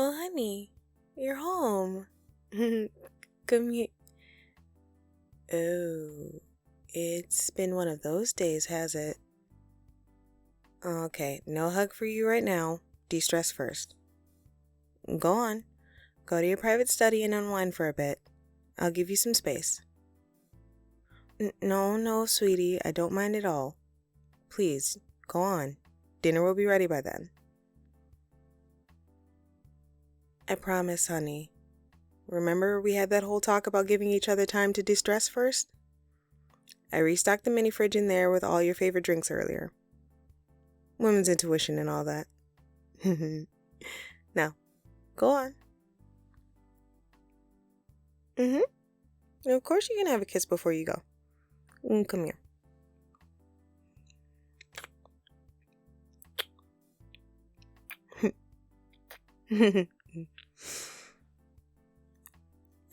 Oh, honey, you're home. Come here. Oh, it's been one of those days, has it? Okay, no hug for you right now. De-stress first. Go on. Go to your private study and unwind for a bit. I'll give you some space. No, sweetie, I don't mind at all. Please, go on. Dinner will be ready by then. I promise, honey. Remember we had that whole talk about giving each other time to de-stress first? I restocked the mini fridge in there with all your favorite drinks earlier. Women's intuition and all that. Now, go on. Of course you can have a kiss before you go. Come here.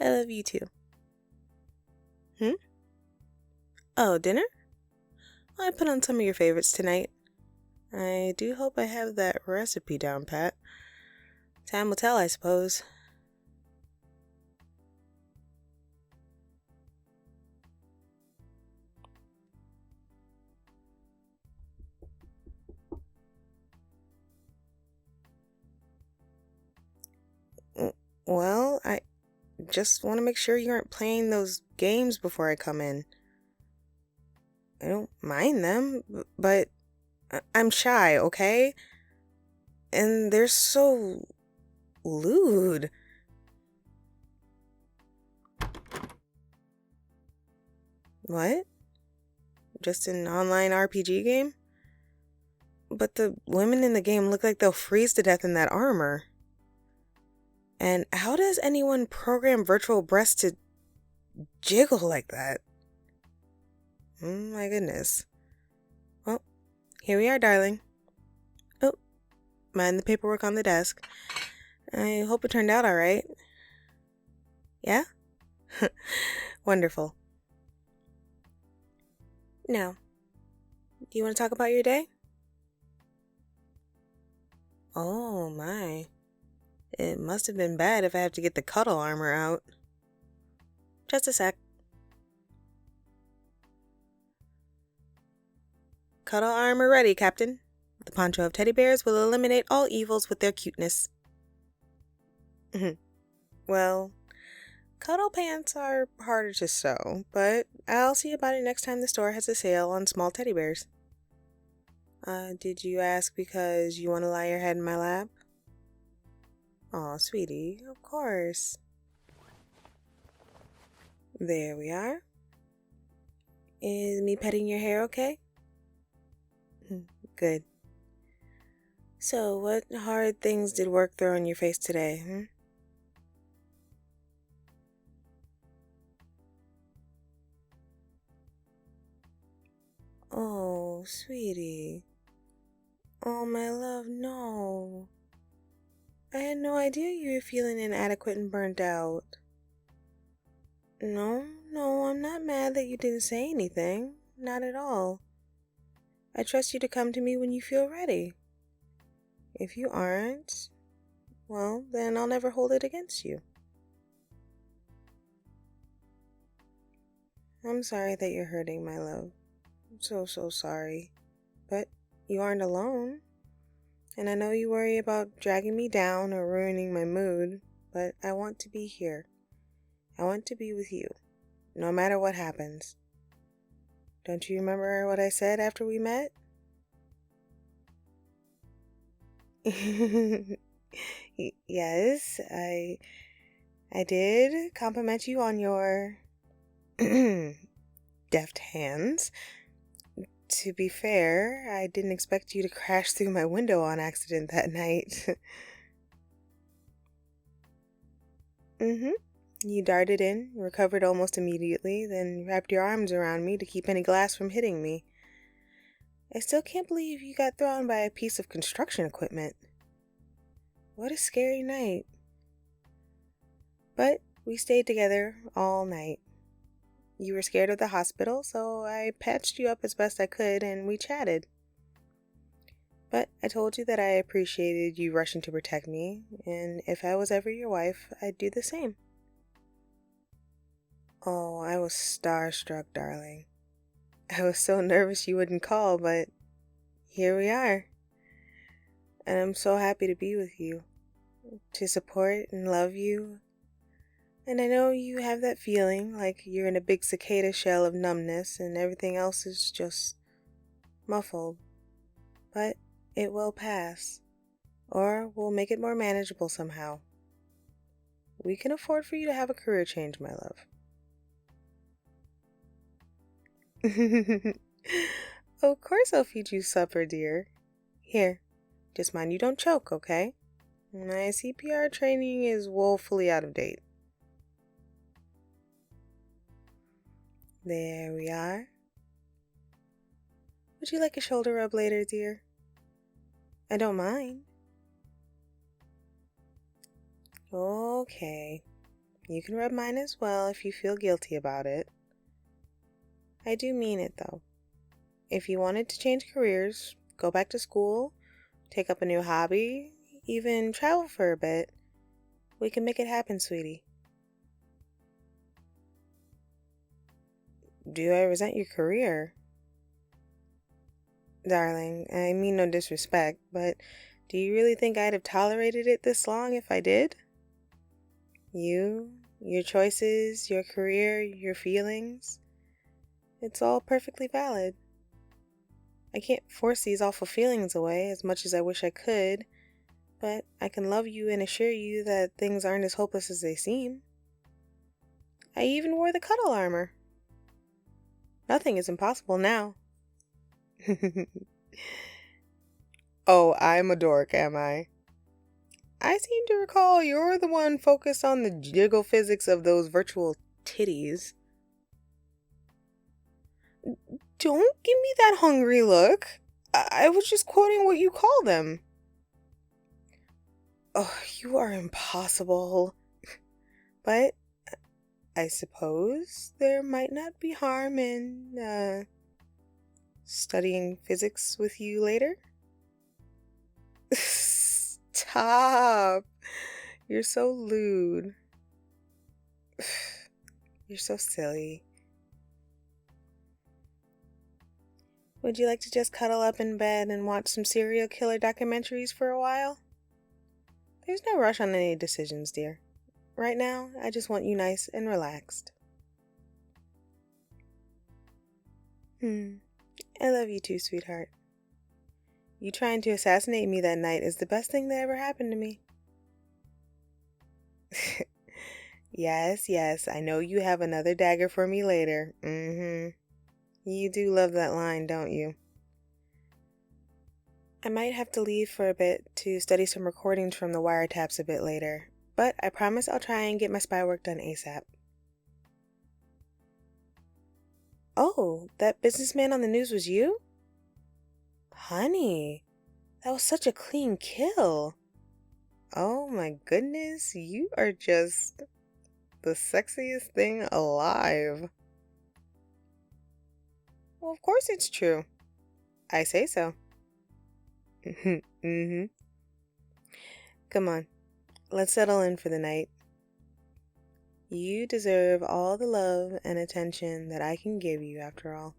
I love you too. Oh, dinner? I put on some of your favorites tonight. I do hope I have that recipe down pat. Time will tell, I suppose. Well, I just want to make sure you aren't playing those games before I come in. I don't mind them, but I'm shy, okay? And they're so lewd. What? Just an online RPG game? But the women in the game look like they'll freeze to death in that armor. And how does anyone program virtual breasts to jiggle like that? My goodness. Well, here we are, darling. Oh, mind the paperwork on the desk. I hope it turned out all right. Yeah? Wonderful. Now, do you want to talk about your day? Oh, my. It must have been bad if I have to get the cuddle armor out. Just a sec. Cuddle armor ready, Captain. The poncho of teddy bears will eliminate all evils with their cuteness. Well, cuddle pants are harder to sew, but I'll see about it next time the store has a sale on small teddy bears. Did you ask because you want to lie your head in my lap? Aw, sweetie, of course. There we are. Is me petting your hair okay? Good. So, what hard things did work throw in your face today, Oh, sweetie. Oh, my love, no. I had no idea you were feeling inadequate and burnt out. No, I'm not mad that you didn't say anything. Not at all. I trust you to come to me when you feel ready. If you aren't, well, then I'll never hold it against you. I'm sorry that you're hurting, my love. I'm so sorry. But you aren't alone. And I know you worry about dragging me down or ruining my mood, but I want to be here. I want to be with you, no matter what happens. Don't you remember what I said after we met? Yes, I did compliment you on your deft hands. To be fair, I didn't expect you to crash through my window on accident that night. You darted in, recovered almost immediately, then wrapped your arms around me to keep any glass from hitting me. I still can't believe you got thrown by a piece of construction equipment. What a scary night. But we stayed together all night. You were scared of the hospital, so I patched you up as best I could and we chatted. But I told you that I appreciated you rushing to protect me, and if I was ever your wife, I'd do the same. Oh, I was starstruck, darling. I was so nervous you wouldn't call, but here we are. And I'm so happy to be with you, to support and love you. And I know you have that feeling like you're in a big cicada shell of numbness and everything else is just muffled. But it will pass, or we'll make it more manageable somehow. We can afford for you to have a career change, my love. Of course I'll feed you supper, dear. Here, just mind you don't choke, okay? My CPR training is woefully out of date. There we are. Would you like a shoulder rub later, dear? I don't mind. Okay. You can rub mine as well if you feel guilty about it. I do mean it, though. If you wanted to change careers, go back to school, take up a new hobby, even travel for a bit, we can make it happen, sweetie. Do I resent your career? Darling, I mean no disrespect, but do you really think I'd have tolerated it this long if I did? You, your choices, your career, your feelings, it's all perfectly valid. I can't force these awful feelings away as much as I wish I could, but I can love you and assure you that things aren't as hopeless as they seem. I even wore the cuddle armor. Nothing is impossible now. Oh, I'm a dork, am I? I seem to recall you're the one focused on the jiggle physics of those virtual titties. Don't give me that hungry look. I was just quoting what you call them. Oh, you are impossible. But I suppose there might not be harm in, studying physics with you later? Stop. You're so lewd. You're so silly. Would you like to just cuddle up in bed and watch some serial killer documentaries for a while? There's no rush on any decisions, dear. Right now, I just want you nice and relaxed. I love you too, sweetheart. You trying to assassinate me that night is the best thing that ever happened to me. Yes, I know you have another dagger for me later. You do love that line, don't you? I might have to leave for a bit to study some recordings from the wiretaps a bit later, but I promise I'll try and get my spy work done ASAP. Oh, that businessman on the news was you? Honey, that was such a clean kill. Oh my goodness, you are just the sexiest thing alive. Well, of course it's true. I say so. Come on, let's settle in for the night. You deserve all the love and attention that I can give you, after all.